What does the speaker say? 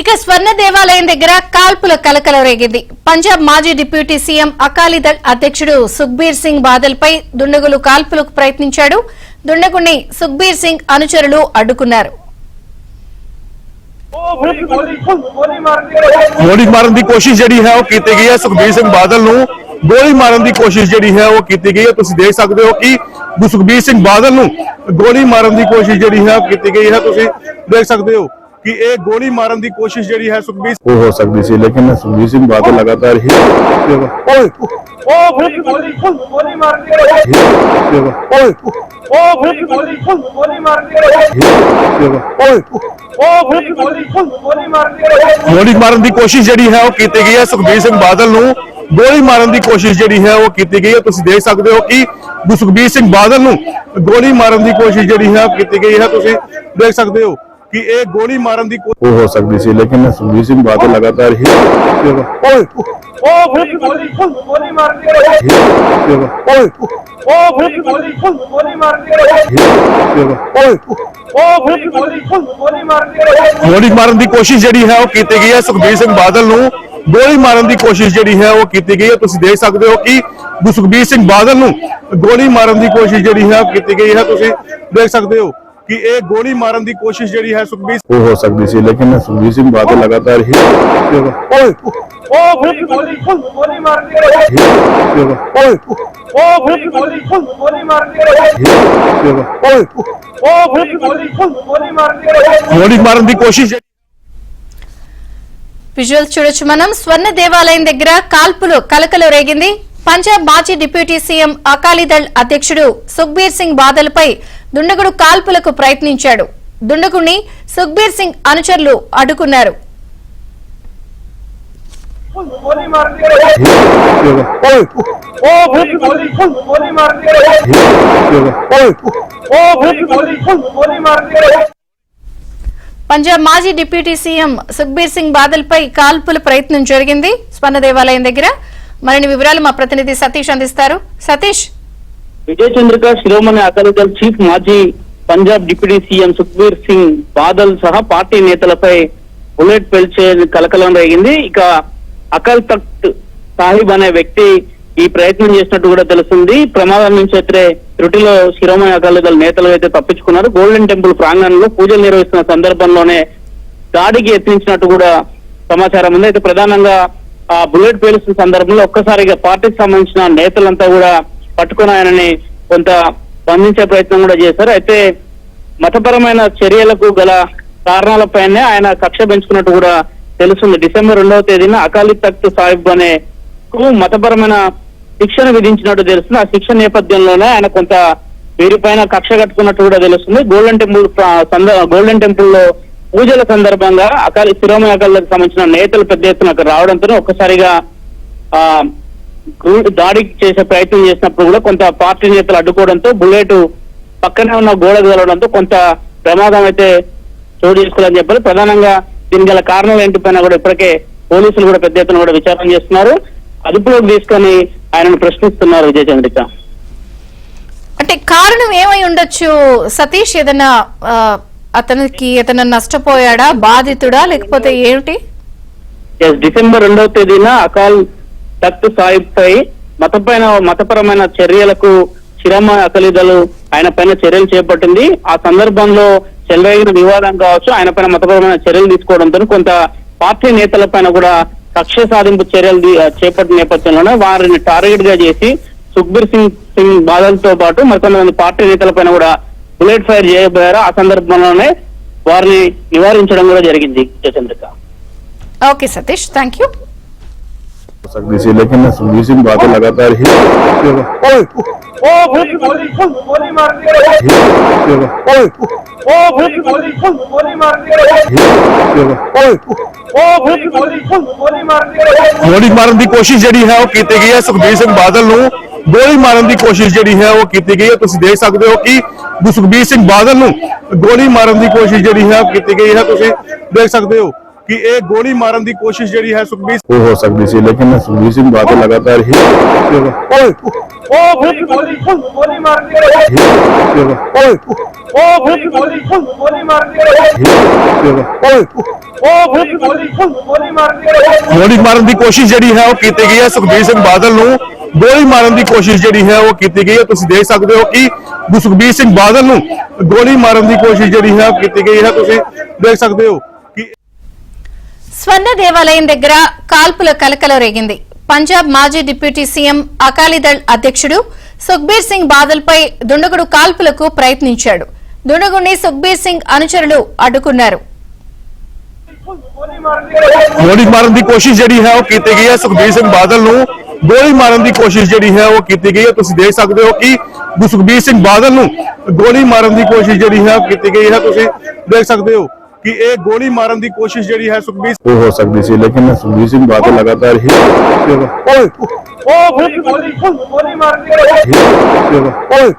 ఇక స్వర్ణ దేవాలయం దగ్గర కాల్పుల కలకలం రేగింది. పంజాబ్ మాజీ డిప్యూటీ సీఎం అకాలీదళ్ అధ్యక్షుడు సుఖ్బీర్ సింగ్ బాదల్ పై దుండగులు కాల్పులకు ప్రయత్నించాడు. దుండగుణ్ణి సుఖ్బీర్ సింగ్ అనుచరులు అడ్డుకున్నారు. गोली मारन की कोशिश जी है की गई है। सुखबीर सिंह बादल नूं गोली मारन की कोशिश जी है वो की गई है। तुम देख सकते हो कि सुखबीर सिंह बादल नूं गोली मारन की कोशिश जी है की गई है। तुम देख सकते हो कि एक गोली मारन की कोशिश जी है सुखबीर वो हो सकती थी, लेकिन सुखबीर सिंह बादल लगातार ही गोली मारन की कोशिश जी है वो की गई है। सुखबीर सिंह बादल नूं गोली मारन की कोशिश जी है वो की गई है। तुम देख सकते हो कि सुखबीर सिंह बादल नूं गोली मारन की कोशिश जी है की गई है। तुम देख सकते हो कि एक गोली मारन की वो हो सकती थी, लेकिन सुखबीर सिंह बादल लगातार ही गोली मारन की कोशिश जी है वो की गई है। सुखबीर सिंह बादल नूं गोली मारन की कोशिश जी है वो की गई है। तुम देख सकते हो कि सुखबीर सिंह बादल नूं गोली मारन की कोशिश जी है की गई है। तुम देख सकते हो कि एक गोली मारन की कोशिश जी है सुखबीर वो हो सकती थी, लेकिन सुखबीर सिंह बादल लगातार ही गोली मारन की कोशिश విజువల్ చూడొచ్చు మనం. స్వర్ణ దేవాలయం దగ్గర కాల్పులు కలకలం రేగింది. పంజాబ్ మాజీ డిప్యూటీ సీఎం అకాలీదళ్ అధ్యక్షుడు సుఖ్బీర్ సింగ్ బాదల్ పై దుండగుడు కాల్పులకు ప్రయత్నించాడు. దుండగుణ్ణి సుఖ్బీర్ సింగ్ అనుచరులు అడ్డుకున్నారు. పంజాబ్ మాజీ డిప్యూటీ సీఎం సుఖ్బీర్ సింగ్ బాదల్ పై కాల్పుల ప్రయత్నం జరిగింది స్వర్ణ దేవాలయం దగ్గర. మరిన్ని వివరాలు మా ప్రతినిధి సతీష్ అందిస్తారు. సతీష్, విజయ చంద్రిక శిరోమణి అకాలీదళ్ చీఫ్ మాజీ పంజాబ్ డిప్యూటీ సీఎం సుఖ్బీర్ సింగ్ బాదల్ సహా పార్టీ నేతలపై బుల్లెట్ పేల్చే కలకలం రేగింది. ఇక అకాల్ తఖ్త్ సాహిబ్ అనే వ్యక్తి ఈ ప్రయత్నం చేసినట్టు కూడా తెలుస్తుంది. ప్రమాదం నుంచి అయితే త్రుటిలో శిరోమణి అకాలీదళ్ నేతలు అయితే తప్పించుకున్నారు. గోల్డెన్ టెంపుల్ ప్రాంగణంలో పూజలు నిర్వహిస్తున్న సందర్భంలోనే దాడికి యత్నించినట్టు కూడా సమాచారం ఉంది. అయితే ప్రధానంగా ఆ బుల్లెట్ పేలుస్తున్న సందర్భంలో ఒక్కసారిగా పార్టీకి సంబంధించిన నేతలంతా కూడా పట్టుకుని ఆయనని కొంత బంధించే ప్రయత్నం కూడా చేశారు. అయితే మతపరమైన చర్యలకు గల కారణాలపైనే ఆయన కక్ష పెంచుకున్నట్టు కూడా తెలుస్తుంది. డిసెంబర్ 2వ తేదీన అకాలీ తఖ్త్ సాహిబ్ అనే మతపరమైన శిక్షను విధించినట్టు తెలుస్తుంది. ఆ శిక్ష నేపథ్యంలోనే ఆయన కొంత వీరిపైన కక్ష కట్టుకున్నట్టు కూడా తెలుస్తుంది. గోల్డెన్ టెంపుల్ లో పూజల సందర్భంగా శిరోమణి అకాలీదళ్ సంబంధించిన నేతలు పెద్ద ఎత్తున అక్కడ రావడంతో ఒక్కసారిగా దాడికి చేసే ప్రయత్నం చేసినప్పుడు కూడా కొంత పార్టీ నేతలు అడ్డుకోవడంతో బుల్లెట్ పక్కనే ఉన్న గోడ కలవడంతో కొంత ప్రమాదం అయితే చోటు చేసుకోవాలని చెప్పారు. ప్రధానంగా దీని గల కారణాలు ఏంటిపైన కూడా ఇప్పటికే పోలీసులు కూడా పెద్ద ఎత్తున కూడా విచారణ చేస్తున్నారు. అదుపులోకి తీసుకొని ఆయనను ప్రశ్నిస్తున్నారు. విజయ చంద్రిక, అంటే కారణం ఏమై ఉండొచ్చు సతీష్? ఏదైనా అతనికి ఏదైనా నష్టపోయాడా, బాధితుడా, లేకపోతే ఏమిటి? డిసెంబర్ 2వ తేదీన అకాల్ తఖ్త్ సాహిబ్ పై మతపరమైన చర్యలకు శిరోమణి అకాలీదళ్ ఆయన పైన చర్యలు చేపట్టింది. ఆ సందర్భంలో చెలరేగిన వివాదం కావచ్చు, ఆయన పైన మతపరమైన చర్యలు తీసుకోవడంతో కొంత పార్టీ నేతల పైన కూడా కక్ష సాధింపు చర్యలు చేపట్టిన నేపథ్యంలోనే వారిని టార్గెట్ గా చేసి సుఖ్బీర్ సింగ్ బాదల్ తో పాటు మరికొంతమంది పార్టీ నేతల పైన కూడా బుల్లెట్ ఫైర్ చేయబోయారు. ఆ సందర్భంలోనే వారిని నివారించడం కూడా జరిగింది. Chandrika, okay Satish, thank you. सकती थी, लेकिन सुखबीर सिंह बादल लगातार ही गोली मारन की कोशिश जी है वो की गई है। सुखबीर सिंह बादल नूं गोली मारन की कोशिश जी है वो की गई है। तुम देख सकते हो कि सुखबीर सिंह बादल नूं गोली मारन की कोशिश जी है की गई है। तुम देख सकते हो ਕਿ ਇਹ ਗੋਲੀ ਮਾਰਨ ਦੀ ਕੋਸ਼ਿਸ਼ ਜਿਹੜੀ ਹੈ ਸੁਖਬੀਰ ਉਹ ਹੋ ਸਕਦੀ ਸੀ ਲੇਕਿਨ ਸੁਖਬੀਰ ਸਿੰਘ ਬਾਦਲ ਲਗਾਤਾਰ ਹੀ ਓਏ ਗੋਲੀ ਮਾਰ ਕੇ ਓਏ ਗੋਲੀ ਮਾਰ ਕੇ ਓਏ ਗੋਲੀ ਮਾਰ ਕੇ ਗੋਲੀ ਮਾਰਨ ਦੀ ਕੋਸ਼ਿਸ਼ ਜਿਹੜੀ ਹੈ ਉਹ ਕੀਤੀ ਗਈ ਹੈ ਸੁਖਬੀਰ ਸਿੰਘ ਬਾਦਲ ਨੂੰ ਗੋਲੀ ਮਾਰਨ ਦੀ ਕੋਸ਼ਿਸ਼ ਜਿਹੜੀ ਹੈ ਉਹ ਕੀਤੀ ਗਈ ਹੈ ਤੁਸੀਂ ਦੇਖ ਸਕਦੇ ਹੋ ਕਿ ਸੁਖਬੀਰ ਸਿੰਘ ਬਾਦਲ ਨੂੰ ਗੋਲੀ ਮਾਰਨ ਦੀ ਕੋਸ਼ਿਸ਼ ਜਿਹੜੀ ਹੈ ਉਹ ਕੀਤੀ ਗਈ ਹੈ ਤੁਸੀਂ ਦੇਖ ਸਕਦੇ ਹੋ ਕਿ స్వర్ణ దేవాలయం దగ్గర కాల్పుల కలకలం రేగింది. పంజాబ్ మాజీ డిప్యూటీ సీఎం అకాలీదళ్ అధ్యక్షుడు సుఖ్బీర్ సింగ్ బాదల్ పై దుండగుడు కాల్పులకు ప్రయత్నించాడు. దుండగుడిని సుఖ్బీర్ సింగ్ అనుచరులు అడ్డుకున్నారు. ਗੋਲੀ ਮਾਰਨ ਦੀ ਕੋਸ਼ਿਸ਼ ਜਿਹੜੀ ਹੈ ਉਹ ਕੀਤੀ ਗਈ ਹੈ ਸੁਖਬੀਰ ਸਿੰਘ ਬਾਦਲ ਨੂੰ ਗੋਲੀ ਮਾਰਨ ਦੀ ਕੋਸ਼ਿਸ਼ ਜਿਹੜੀ ਹੈ ਉਹ ਕੀਤੀ ਗਈ ਹੈ ਤੁਸੀਂ ਦੇਖ ਸਕਦੇ ਹੋ ਕਿ ਸੁਖਬੀਰ ਸਿੰਘ ਬਾਦਲ ਨੂੰ ਗੋਲੀ ਮਾਰਨ ਦੀ ਕੋਸ਼ਿਸ਼ ਜਿਹੜੀ ਹੈ ਉਹ ਕੀਤੀ ਗਈ ਹੈ ਤੁਸੀਂ ਦੇਖ ਸਕਦੇ ਹੋ ਕਿ ਇਹ ਗੋਲੀ ਮਾਰਨ ਦੀ ਕੋਸ਼ਿਸ਼ ਜਿਹੜੀ ਹੈ ਸੁਖਬੀਰ ਉਹ ਹੋ ਸਕਦੀ ਸੀ ਲੇਕਿਨ ਸੁਖਬੀਰ ਸਿੰਘ ਬਾਦਲ ਲਗਾਤਾਰ ਹੀ ਓਏ ਗੋਲੀ ਮਾਰ ਕੇ ਓਏ